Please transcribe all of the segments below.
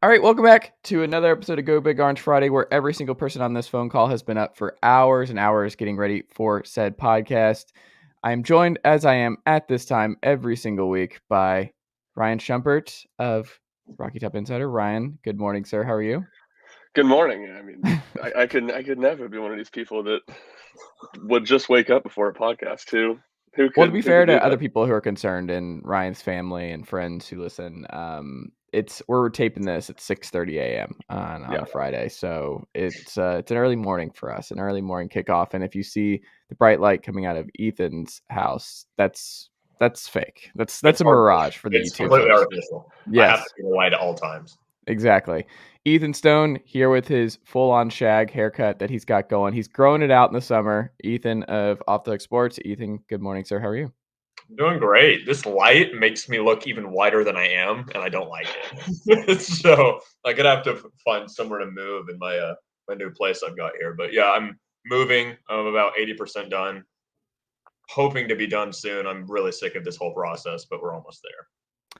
All right, welcome back to another episode of Go Big Orange Friday, where every single person on this phone call has been up for hours and hours getting ready for said podcast. I am joined, as I am at this time every single week, by Ryan Schumpert of Rocky Top Insider. Ryan, good morning, sir. How are you? Good morning. I mean, I could never be one of these people that would just wake up before a podcast. Who Well, to could be who fair could do to other that? people who are concerned and Ryan's family and friends who listen, we're taping this at 6:30 a.m. on Yeah, a Friday, so it's an early morning for us, an early morning kickoff. And if you see the bright light coming out of Ethan's house, that's fake. That's It's a mirage for the It's YouTube completely folks. artificial. I have to Yes, be white at all times. exactly. Ethan Stone here with his full-on shag haircut that he's got going. He's growing it out in the summer. Ethan of Off the Hook Sports. Ethan, good morning, sir. How are you? I'm doing great. This light makes me look even whiter than I am, and I don't like it. So I'm gonna have to find somewhere to move in my new place I've got here. But yeah, I'm moving. I'm about 80% done. Hoping to be done soon. I'm really sick of this whole process, but we're almost there.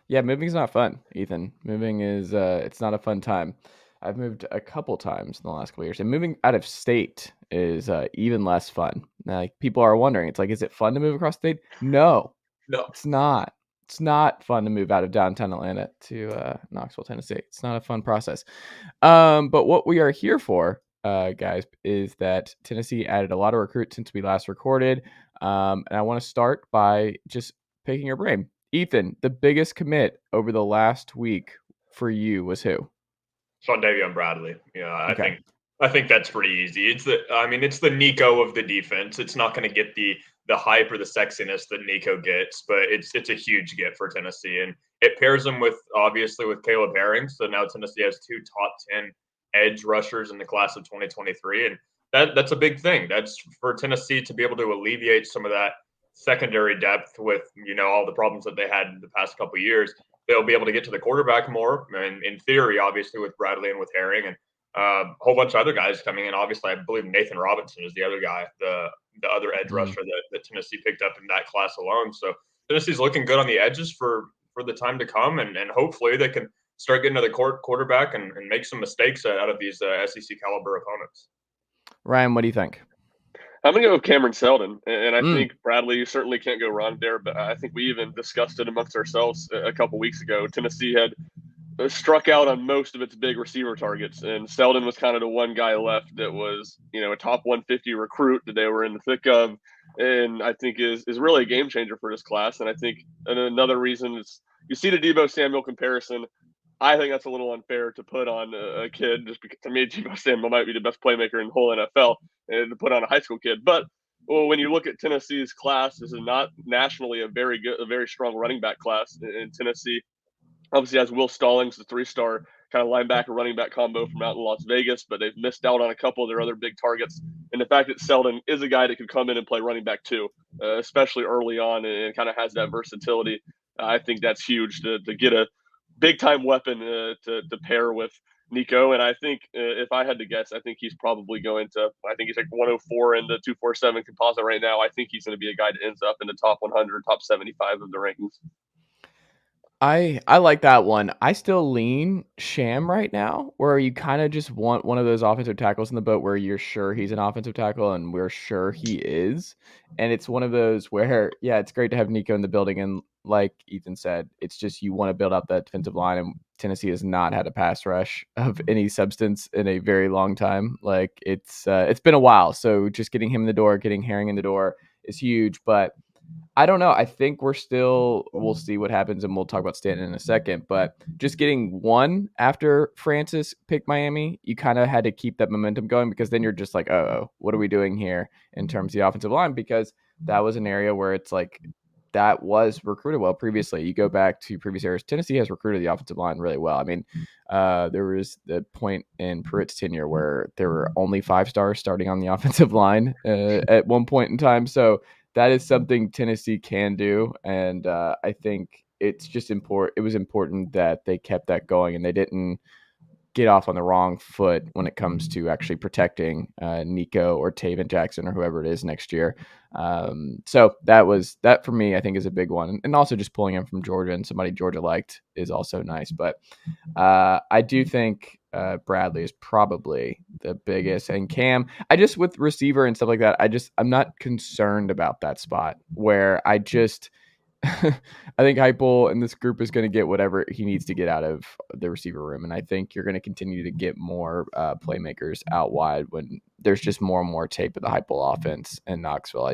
Yeah, moving's not fun, Ethan. Moving is it's not a fun time. I've moved a couple times in the last couple years, and moving out of state is even less fun. Like people are wondering, it's like, is it fun to move across state? No, No, it's not. It's not fun to move out of downtown Atlanta to Knoxville, Tennessee. It's not a fun process. But what we are here for, guys, is that Tennessee added a lot of recruits since we last recorded. And I want to start by just picking your brain. Ethan, the biggest commit over the last week for you was who? Sean Davion Bradley. Yeah, Okay. I think that's pretty easy. It's the Nico of the defense. It's not going to get the hype or the sexiness that Nico gets, but it's a huge get for Tennessee, and it pairs him with obviously with Caleb Herring. So now Tennessee has two top 10 edge rushers in the class of 2023, and that's a big thing. That's for Tennessee to be able to alleviate some of that secondary depth with all the problems that they had in the past couple of years. They'll be able to get to the quarterback more, and in theory, obviously with Bradley and with Herring and a whole bunch of other guys coming in. Obviously, I believe Nathan Robinson is the other guy, the other edge rusher that Tennessee picked up in that class alone. So Tennessee's looking good on the edges for the time to come, and hopefully they can start getting to the quarterback and make some mistakes out of these SEC caliber opponents. Ryan, what do you think? I'm gonna go with Cameron Seldon, and I Mm, think Bradley. You certainly can't go wrong there. But I think we even discussed it amongst ourselves a couple weeks ago. Tennessee had struck out on most of its big receiver targets, and Seldon was kind of the one guy left that was, a top 150 recruit that they were in the thick of, and I think is really a game changer for this class. And I think another reason is you see the Debo Samuel comparison. I think that's a little unfair to put on a kid, just because to me Debo Samuel might be the best playmaker in the whole NFL, and to put on a high school kid. But when you look at Tennessee's class, this is not nationally a very strong running back class in Tennessee. Obviously has Will Stallings, the three-star kind of linebacker running back combo from out in Las Vegas, but they've missed out on a couple of their other big targets. And the fact that Seldon is a guy that could come in and play running back too, especially early on, and kind of has that versatility, I think that's huge to get a big-time weapon to pair with Nico. And I think if I had to guess, I think he's probably going to. I think he's like 104 in the 247 composite right now. I think he's going to be a guy that ends up in the top 100, top 75 of the rankings. I like that one. I still lean Sham right now, where you kind of just want one of those offensive tackles in the boat where you're sure he's an offensive tackle and we're sure he is. And it's one of those where, yeah, it's great to have Nico in the building. And like Ethan said, it's just you want to build up that defensive line. And Tennessee has not had a pass rush of any substance in a very long time. Like it's been a while. So just getting him in the door, getting Herring in the door is huge. But I don't know. I think we'll see what happens, and we'll talk about Stanton in a second. But just getting one after Francis picked Miami, you kind of had to keep that momentum going, because then you're just like, oh, what are we doing here in terms of the offensive line? Because that was an area where it's like that was recruited well previously. You go back to previous eras, Tennessee has recruited the offensive line really well. I mean, there was the point in Pruitt's tenure where there were only 5 stars starting on the offensive line at one point in time. So that is something Tennessee can do, and I think it's just important. It was important that they kept that going, and they didn't get off on the wrong foot when it comes to actually protecting Nico or Taven Jackson or whoever it is next year. So that for me, I think, is a big one. And also just pulling him from Georgia and somebody Georgia liked is also nice. But I do think Bradley is probably the biggest. And Cam, with receiver and stuff like that, I'm not concerned about that spot where I think Heupel and this group is going to get whatever he needs to get out of the receiver room. And I think you're going to continue to get more playmakers out wide when there's just more and more tape of the Heupel offense in Knoxville.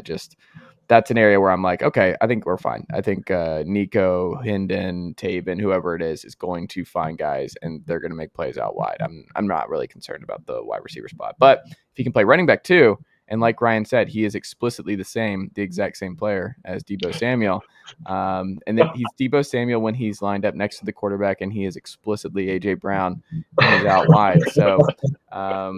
That's an area where I'm like, okay, I think we're fine. I think Nico, Hendon, Taven, whoever it is going to find guys and they're going to make plays out wide. I'm not really concerned about the wide receiver spot. But if he can play running back too, and like Ryan said, he is explicitly the exact same player as Deebo Samuel. And then he's Deebo Samuel when he's lined up next to the quarterback, and he is explicitly AJ Brown when he's out wide. So,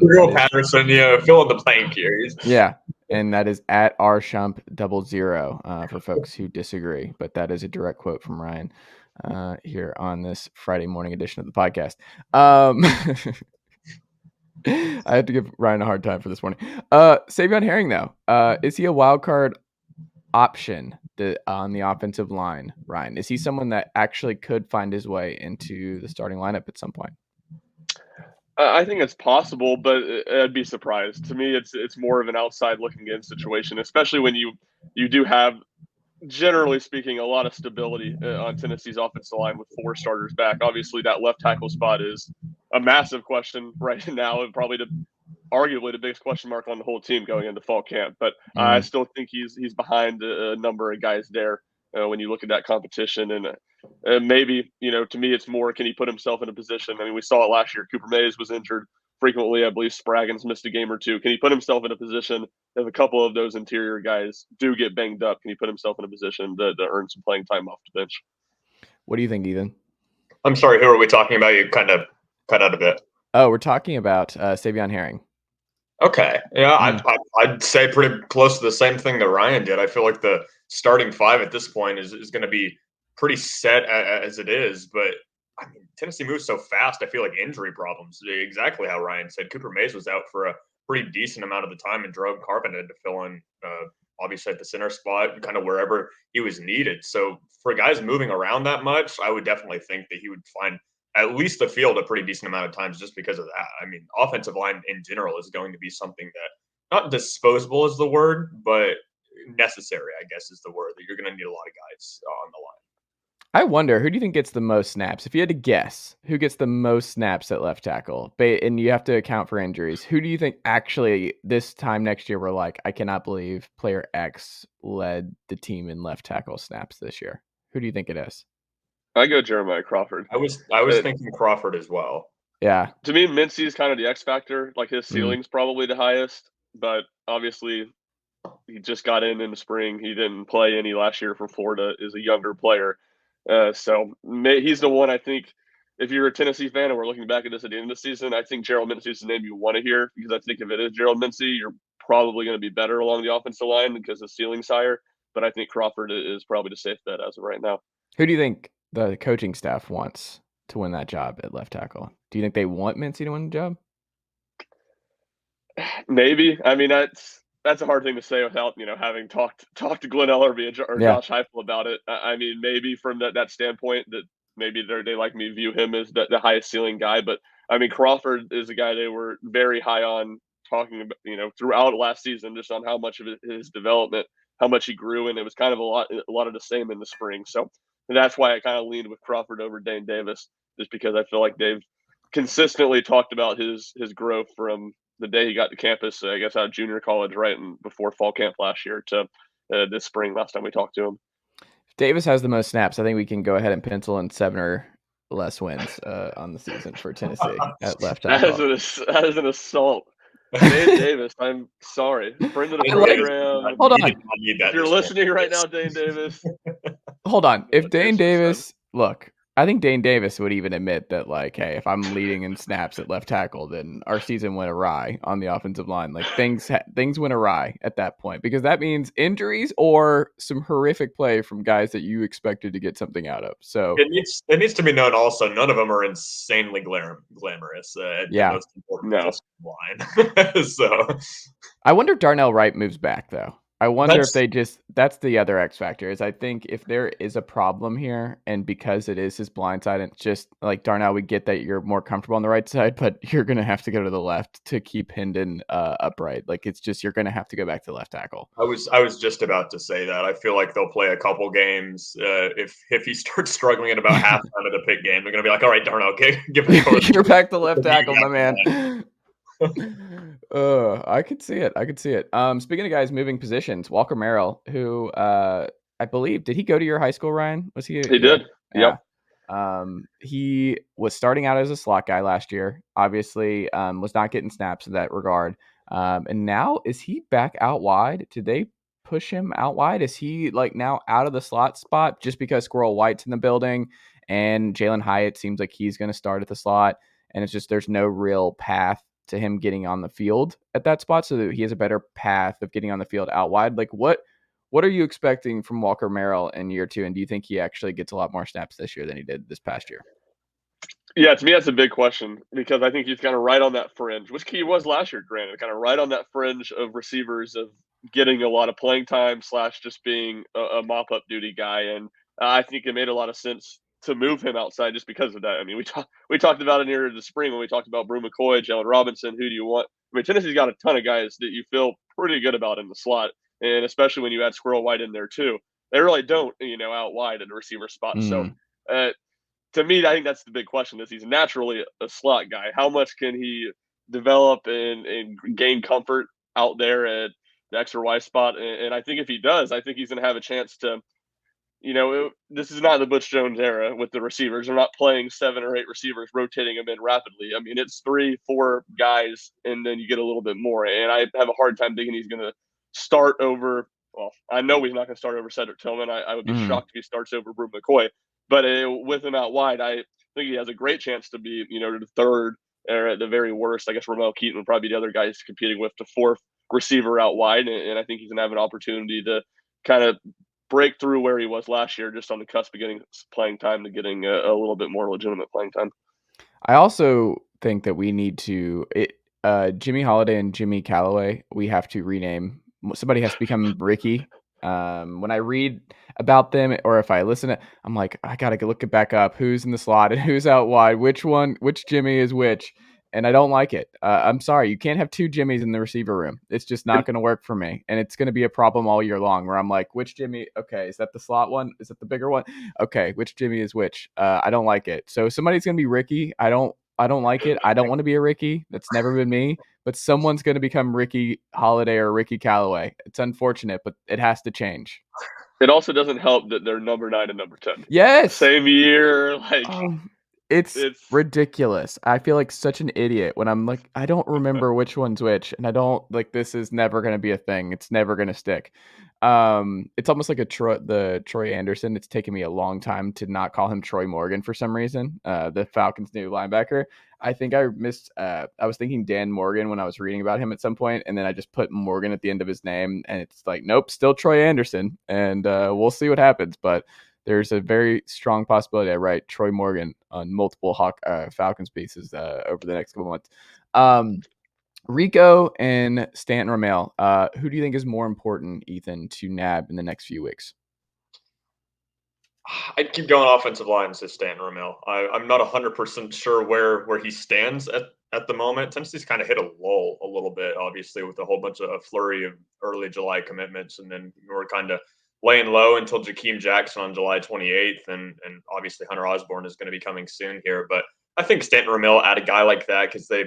Real Patterson, fill in the blank here. Yeah, and that is at @rshump00 for folks who disagree. But that is a direct quote from Ryan here on this Friday morning edition of the podcast. I had to give Ryan a hard time for this morning. Savion Herring, though, is he a wild card option on the offensive line? Ryan, is he someone that actually could find his way into the starting lineup at some point? I think it's possible, but I'd be surprised. To me, it's more of an outside looking in situation, especially when you do have, generally speaking, a lot of stability on Tennessee's offensive line with 4 starters back. Obviously, that left tackle spot is a massive question right now, and probably arguably the biggest question mark on the whole team going into fall camp. But I still think he's behind a number of guys there when you look at that competition. And maybe, to me, it's more, can he put himself in a position? I mean, we saw it last year. Cooper Mays was injured frequently. I believe Spraggins missed a game or two. Can he put himself in a position if a couple of those interior guys do get banged up? Can he put himself in a position to earn some playing time off the bench? What do you think, Ethan? I'm sorry, who are we talking about? You kind of cut out a bit. Oh, we're talking about Savion Herring. Okay. Yeah, I'd say pretty close to the same thing that Ryan did. I feel like the starting 5 at this point is going to be pretty set as it is. But, I mean, Tennessee moves so fast, I feel like injury problems. Exactly how Ryan said. Cooper Mays was out for a pretty decent amount of the time, and Jerome Carpenter had to fill in, obviously, at the center spot, kind of wherever he was needed. So for guys moving around that much, I would definitely think that he would find at least the field a pretty decent amount of times just because of that. I mean, offensive line in general is going to be something that, not disposable is the word, but necessary, I guess, is the word, that you're going to need a lot of guys on the line. I wonder, who do you think gets the most snaps? If you had to guess, who gets the most snaps at left tackle? And you have to account for injuries. Who do you think actually this time next year we're like, I cannot believe player X led the team in left tackle snaps this year? Who do you think it is? I go Jeremiah Crawford. I was thinking Crawford as well. Yeah. To me, Mincy is kind of the X factor. Like, his ceiling's probably the highest, but obviously he just got in the spring. He didn't play any last year for Florida. Is a younger player. So he's the one, I think, if you're a Tennessee fan and we're looking back at this at the end of the season, I think Gerald Mincy is the name you want to hear, because I think if it is Gerald Mincy, you're probably going to be better along the offensive line because the ceiling's higher. But I think Crawford is probably the safe bet as of right now. Who do you think the coaching staff wants to win that job at left tackle? Do you think they want Mincy to win the job? Maybe. I mean, that's a hard thing to say without, having talked to Glenn Ellerby or Josh Heupel about it. I mean, maybe from that standpoint that maybe they like me view him as the highest ceiling guy. But I mean, Crawford is a guy they were very high on, talking about, throughout last season, just on how much of his development, how much he grew, and it was kind of a lot of the same in the spring. So that's why I kind of leaned with Crawford over Dane Davis, just because I feel like they've consistently talked about his growth from the day he got to campus, I guess out of junior college, right, and before fall camp last year to this spring, last time we talked to him. If Davis has the most snaps, I think we can go ahead and pencil in 7 or less wins on the season for Tennessee at left tackle. That is an assault. Dane Davis, I'm sorry. Friend of the program. Hold on. If you're listening right now, Dane Davis. Hold on. If Dane Davis, look, I think Dane Davis would even admit that, like, hey, if I'm leading in snaps at left tackle, then our season went awry on the offensive line. Like things went awry at that point because that means injuries or some horrific play from guys that you expected to get something out of. So it needs to be known also, none of them are insanely glamorous at the yeah, most important No. position line. So I wonder if Darnell Wright moves back though. I wonder if that's that's the other X factor is I think if there is a problem here and because it is his blind side and just like Darnell, we get that you're more comfortable on the right side, but you're going to have to go to the left to keep Hendon upright. Like it's just, you're going to have to go back to left tackle. I was just about to say that. I feel like they'll play a couple games. If he starts struggling at about halftime of the pick game, they're going to be like, all right, Darnell, give it over. You're back to left tackle, my man. I could see it. I could see it. Speaking of guys moving positions, Walker Merrill, who I believe, did he go to your high school, Ryan? Was he? He did. Yeah. Yep. He was starting out as a slot guy last year. Obviously, was not getting snaps in that regard. And now is he back out wide? Did they push him out wide? Is he like now out of the slot spot just because Squirrel White's in the building and Jalen Hyatt seems like he's going to start at the slot? And it's just there's no real path to him getting on the field at that spot, so that he has a better path of getting on the field out wide. Like what are you expecting from Walker Merrill in year 2? And do you think he actually gets a lot more snaps this year than he did this past year? Yeah, to me that's a big question because I think he's kind of right on that fringe, which he was last year, granted, kind of right on that fringe of receivers of getting a lot of playing time / just being a mop up duty guy. And I think it made a lot of sense to move him outside just because of that. I mean, we talked about it near the spring when we talked about Brew McCoy, Jalen Robinson. Who do you want? I mean, Tennessee's got a ton of guys that you feel pretty good about in the slot, and especially when you add Squirrel White in there too. They really don't, out wide at the receiver spot. So. Uh, to me, I think that's the big question is he's naturally a slot guy. How much can he develop and gain comfort out there at the X or Y spot? And I think if he does, I think he's going to have a chance to, this is not the Butch Jones era with the receivers. They're not playing 7 or 8 receivers, rotating them in rapidly. I mean, it's 3, 4 guys, and then you get a little bit more. And I have a hard time thinking he's going to start over. Well, I know he's not going to start over Cedric Tillman. I would be shocked if he starts over Brew McCoy. But with him out wide, I think he has a great chance to be, the third or at the very worst. I guess Ramel Keaton would probably be the other guy he's competing with, the 4th receiver out wide. And I think he's going to have an opportunity to kind of break through where he was last year, just on the cusp of getting playing time to getting a little bit more legitimate playing time. I also think that we need to Jimmy Holiday and Jimmy Callaway, we have to rename. Somebody has to become Ricky. When I read about them or if I listen to, I'm like, I gotta look it back up. Who's in the slot and who's out wide? Which Jimmy is which? And I don't like it. I'm sorry, you can't have 2 Jimmys in the receiver room. It's just not going to work for me, and it's going to be a problem all year long. Where I'm like, which Jimmy? Okay, is that the slot one? Is that the bigger one? Okay, which Jimmy is which? I don't like it. So somebody's going to be Ricky. I don't like it. I don't want to be a Ricky. That's never been me. But someone's going to become Ricky Holiday or Ricky Callaway. It's unfortunate, but it has to change. It also doesn't help that they're number 9 and number 10. Yes. Same year. It's ridiculous. I feel like such an idiot when I'm like, I don't remember which one's which, and I don't like. This is never going to be a thing. It's never going to stick. It's almost like the Troy Anderson. It's taken me a long time to not call him Troy Morgan for some reason. The Falcons' new linebacker. I think I missed. I was thinking Dan Morgan when I was reading about him at some point, and then I just put Morgan at the end of his name, and it's like, nope, still Troy Anderson, and we'll see what happens, but. There's a very strong possibility I write Troy Morgan on multiple Falcons pieces over the next couple months. Rico and Stanton Ramel, who do you think is more important, Ethan, to nab in the next few weeks? I'd keep going offensive line to Stanton Ramel. I'm not 100% sure where he stands at the moment. Tennessee's kind of hit a lull a little bit, obviously, with a whole bunch of a flurry of early July commitments, and then we're kind of laying low until Jakeem Jackson on July 28th, and obviously Hunter Osborne is going to be coming soon here. But I think Stanton Ramel add a guy like that because they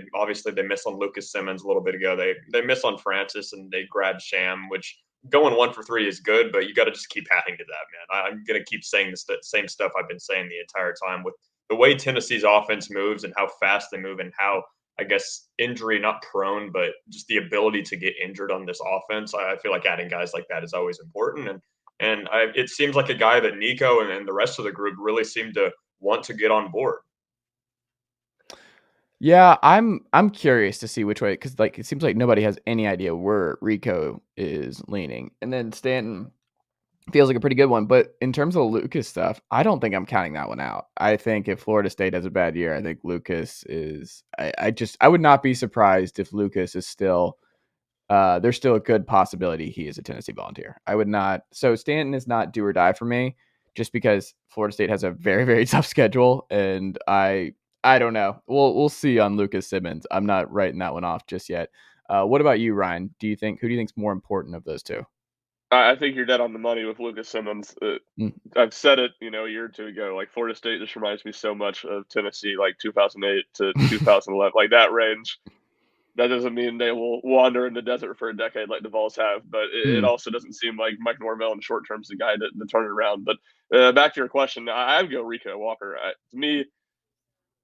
miss on Lucas Simmons a little bit ago. They miss on Francis and they grab Sham, which going 1 for 3 is good, but you got to just keep adding to that, man. I'm going to keep saying the same stuff I've been saying the entire time with the way Tennessee's offense moves and how fast they move and how, I guess, injury not prone, but just the ability to get injured on this offense. I feel like adding guys like that is always important. And it seems like a guy that Nico and the rest of the group really seem to want to get on board. Yeah, I'm curious to see which way, because like it seems like nobody has any idea where Rico is leaning, and then Stanton feels like a pretty good one. But in terms of the Lucas stuff, I don't think I'm counting that one out. I think if Florida State has a bad year, I think Lucas is. I would not be surprised if Lucas is still. There's still a good possibility he is a Tennessee Volunteer. I would not. So Stanton is not do or die for me, just because Florida State has a very very tough schedule, and I don't know. We'll see on Lucas Simmons. I'm not writing that one off just yet. What about you, Ryan? Who do you think is more important of those two? I think you're dead on the money with Lucas Simmons. Mm. I've said it, a year or two ago. Like Florida State just reminds me so much of Tennessee, like 2008 to 2011, like that range. That doesn't mean they will wander in the desert for a decade like the Vols have, but it Mm. also doesn't seem like Mike Norvell in the short term is the guy to turn it around. But back to your question, I'd go Rico Walker. To me,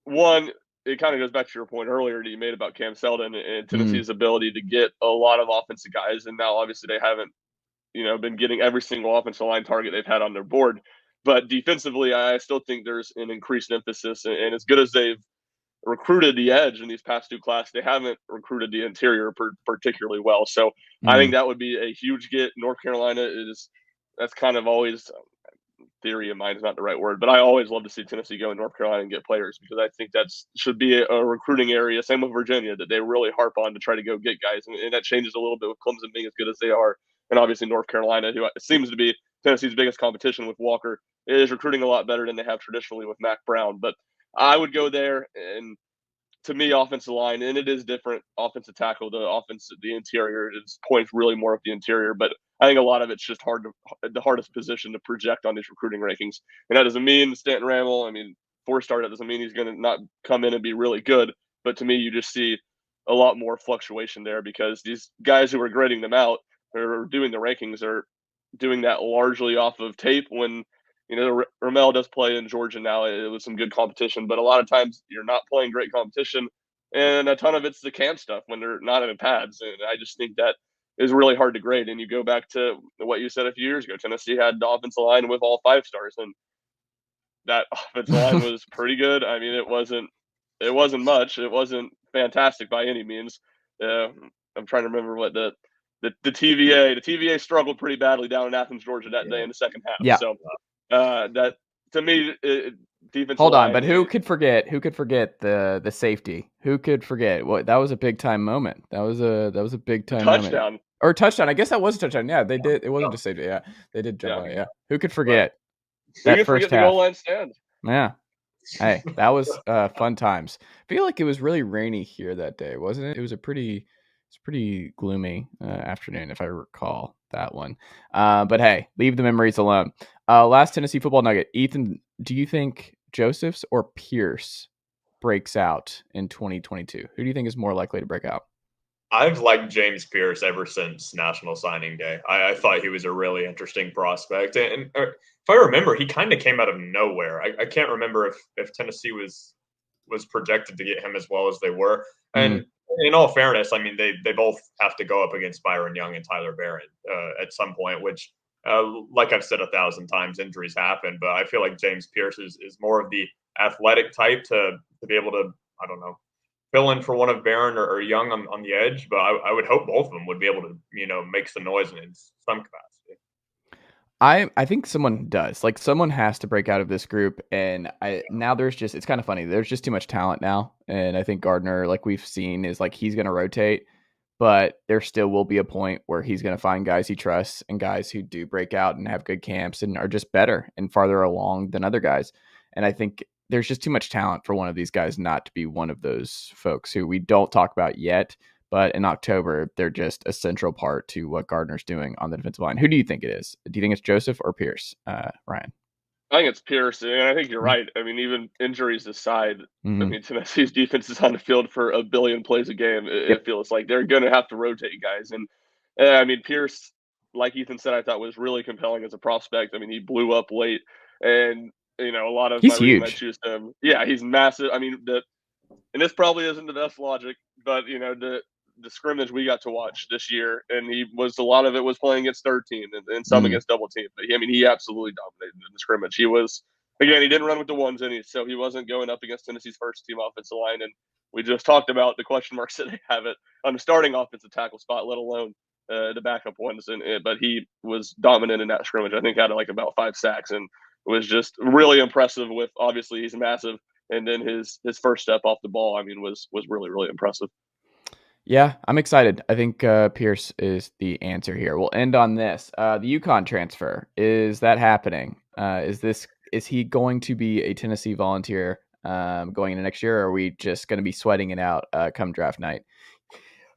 one, it kind of goes back to your point earlier that you made about Cam Seldon and Mm. Tennessee's ability to get a lot of offensive guys, and now obviously they haven't been getting every single offensive line target they've had on their board. But defensively, I still think there's an increased emphasis. And as good as they've recruited the edge in these past two classes, they haven't recruited the interior particularly well. So I think Mm. that would be a huge get. North Carolina that's kind of always theory of mine is not the right word, but I always love to see Tennessee go in North Carolina and get players because I think that should be a recruiting area. Same with Virginia, that they really harp on to try to go get guys, and that changes a little bit with Clemson being as good as they are, and obviously North Carolina, who seems to be Tennessee's biggest competition with Walker, is recruiting a lot better than they have traditionally with Mac Brown. But I would go there, and to me, offensive line, and it is different. Offensive tackle, the interior, it points really more at the interior. But I think a lot of it's just the hardest position to project on these recruiting rankings. And that doesn't mean Stanton Ramel. I mean, 4-star. That doesn't mean he's going to not come in and be really good. But to me, you just see a lot more fluctuation there because these guys who are grading them out or doing the rankings are doing that largely off of tape when Ramel does play in Georgia now. It was some good competition, but a lot of times you're not playing great competition, and a ton of it's the camp stuff when they're not in pads. And I just think that is really hard to grade. And you go back to what you said a few years ago. Tennessee had the offensive line with all 5-stars, and that offensive line was pretty good. I mean, it wasn't much. It wasn't fantastic by any means. I'm trying to remember what the TVA struggled pretty badly down in Athens, Georgia that day in the second half. Yeah. So that to me, defensive Hold on, line. but who could forget? Who could forget the safety? Who could forget? What that was a big time moment. That was a big time moment. Touchdown. Or touchdown. I guess that was a touchdown. Yeah, they did. It wasn't just safety. Yeah, they did jump Yeah. on it. Yeah. Who could forget Who that could first forget the goal half? line stand? Yeah. Hey, that was fun times. I feel like it was really rainy here that day, wasn't it? It's pretty gloomy afternoon, if I recall that one. But hey, leave the memories alone. Last Tennessee football nugget. Ethan, do you think Josephs or Pearce breaks out in 2022? Who do you think is more likely to break out? I've liked James Pearce ever since National Signing Day. I thought he was a really interesting prospect, and if I remember, he kind of came out of nowhere. I can't remember if Tennessee was projected to get him as well as they were. And in all fairness, I mean they both have to go up against Byron Young and Tyler Barron at some point, which, like I've said 1,000 times, injuries happen. But I feel like James Pearce is more of the athletic type to be able to, I don't know, fill in for one of Barron or Young on the edge, but I would hope both of them would be able to, make some noise in some capacity. I think someone does. Like someone has to break out of this group, and now it's kind of funny. There's just too much talent now, and I think Gardner, like we've seen, is like he's going to rotate, but there still will be a point where he's going to find guys he trusts and guys who do break out and have good camps and are just better and farther along than other guys. And I think there's just too much talent for one of these guys not to be one of those folks who we don't talk about yet. But in October, they're just a central part to what Gardner's doing on the defensive line. Who do you think it is? Do you think it's Joseph or Pearce, Ryan? I think it's Pearce, and I think you're right. I mean, even injuries aside, I Mm-hmm. mean, Tennessee's defense is on the field for a billion plays a game. It Yep. feels like they're going to have to rotate guys, and I mean, Pearce, like Ethan said, I thought was really compelling as a prospect. I mean, he blew up late, and a lot of my He's reason I huge. choose him, yeah, he's massive. I mean, and this probably isn't the best logic, but the scrimmage we got to watch this year, and a lot of it was playing against third team and some Mm-hmm. against double team. But he absolutely dominated in the scrimmage. He was Again, he didn't run with the ones in, so he wasn't going up against Tennessee's first team offensive line. And we just talked about the question marks that they have it on the starting offensive tackle spot, let alone the backup ones. But he was dominant in that scrimmage. I think had like about 5 sacks and was just really impressive. With obviously he's massive, and then his first step off the ball, I mean, was really really impressive. Yeah, I'm excited. I think Pearce is the answer here. We'll end on this. The UConn transfer, is that happening? Is he going to be a Tennessee Volunteer going into next year, or are we just going to be sweating it out come draft night?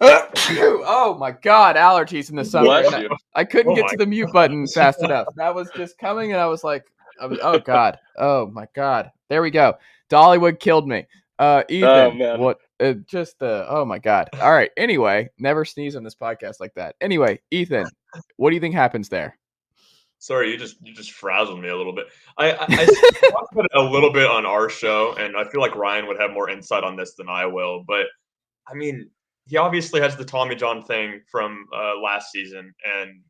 Oh my God, allergies in the summer. Bless you. I couldn't get to the mute button fast enough. That was just coming, and I was like, oh God, oh my God. There we go. Dollywood killed me. Ethan, Oh, man. what? Oh my God. All right. Anyway, never sneeze on this podcast like that. Anyway, Ethan, what do you think happens there? Sorry, you just frazzled me a little bit. I talked about it a little bit on our show, and I feel like Ryan would have more insight on this than I will. But I mean, he obviously has the Tommy John thing from last season, and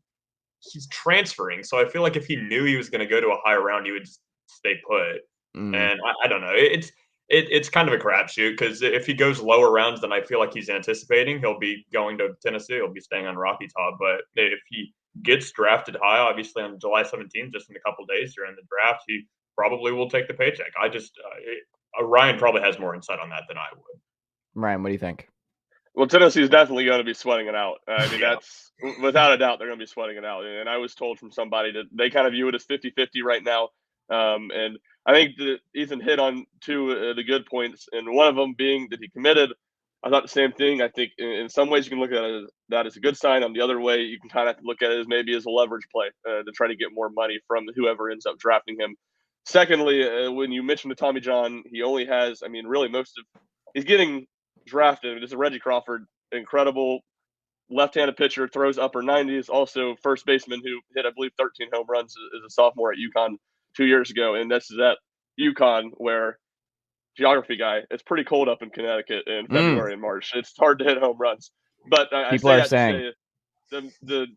he's transferring. So I feel like if he knew he was going to go to a higher round, he would just stay put. And I don't know. It's kind of a crapshoot because if he goes lower rounds than I feel like he's anticipating, he'll be going to Tennessee. He'll be staying on Rocky Top. But if he gets drafted high, obviously on July 17th, just in a couple days during the draft, he probably will take the paycheck. Ryan probably has more insight on that than I would. Ryan, what do you think? Well, Tennessee's definitely going to be sweating it out. I mean, Yeah. that's without a doubt, they're going to be sweating it out. And I was told from somebody that they kind of view it as 50-50 right now. And I think that Ethan hit on two of the good points, and one of them being that he committed. I thought the same thing. I think in some ways you can look at it as that as a good sign. On the other way, you can kind of have to look at it as maybe as a leverage play to try to get more money from whoever ends up drafting him. Secondly, when you mentioned to Tommy John, he only has, I mean, really he's getting drafted. It's a Reggie Crawford, incredible left-handed pitcher, throws upper 90s. Also, first baseman who hit, I believe, 13 home runs as a sophomore at UConn 2 years ago. And this is at UConn, where geography guy, it's pretty cold up in Connecticut in February and March. It's hard to hit home runs. But I People say are that saying to say the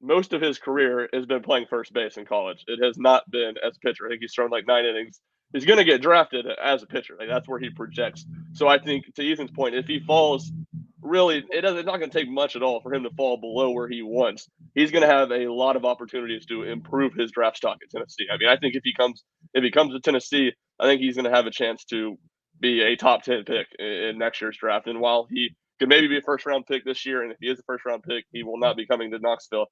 most of his career has been playing first base in college. It has not been as a pitcher. I think he's thrown like 9 innings. He's going to get drafted as a pitcher. Like, that's where he projects. So I think, to Ethan's point, if he falls, really, it's not going to take much at all for him to fall below where he wants. He's going to have a lot of opportunities to improve his draft stock at Tennessee. I mean, I think if he comes to Tennessee, I think he's going to have a chance to be a top 10 pick in next year's draft. And while he could maybe be a first round pick this year, and if he is a first round pick, he will not be coming to Knoxville.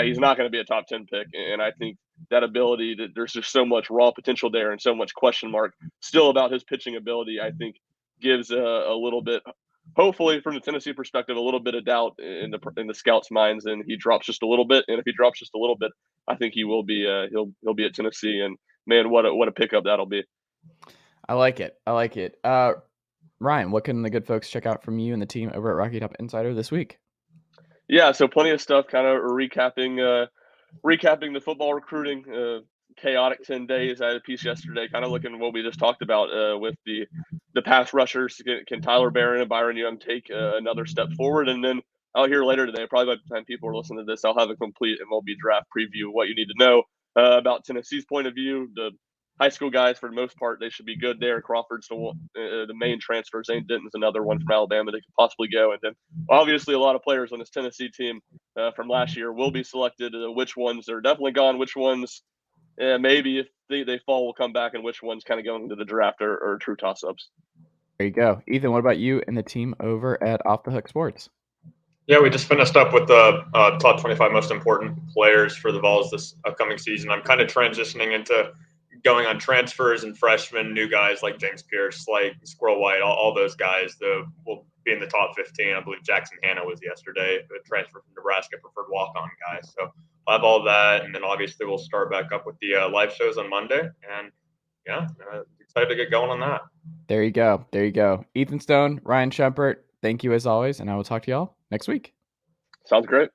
He's not going to be a top 10 pick. And I think that ability, that there's just so much raw potential there and so much question mark still about his pitching ability, I think gives a little bit, hopefully from the Tennessee perspective, a little bit of doubt in the scouts' minds, and he drops just a little bit. And if he drops just a little bit, I think he will be he'll be at Tennessee. And man, what a pickup that'll be. I like it. Ryan, what can the good folks check out from you and the team over at Rocky Top Insider this week? Yeah, so plenty of stuff, kind of recapping the football recruiting chaotic 10 days. I had a piece yesterday kind of looking at what we just talked about with the pass rushers. Can Tyler Barron and Byron Young take another step forward? And then I'll hear later today, probably by the time people are listening to this, I'll have a complete MLB draft preview of what you need to know about Tennessee's point of view. The high school guys, for the most part, they should be good there. Crawford's the main transfer. Zane Denton's another one from Alabama that could possibly go. And then obviously a lot of players on this Tennessee team from last year will be selected. Which ones are definitely gone, which ones maybe if they fall will come back, and which ones kind of going into the draft are true toss-ups. There you go. Ethan, what about you and the team over at Off the Hook Sports? Yeah, we just finished up with the top 25 most important players for the Vols this upcoming season. I'm kind of transitioning into going on transfers and freshmen, new guys like James Pearce, like Squirrel White, all those guys will be in the top 15. I believe Jackson Hanna was yesterday, a transfer from Nebraska, preferred walk-on guy. So I'll have all that, and then obviously we'll start back up with the live shows on Monday. And yeah, excited to get going on that. There you go. Ethan Stone, Ryan Schumpert, thank you as always, and I will talk to y'all next week. Sounds great.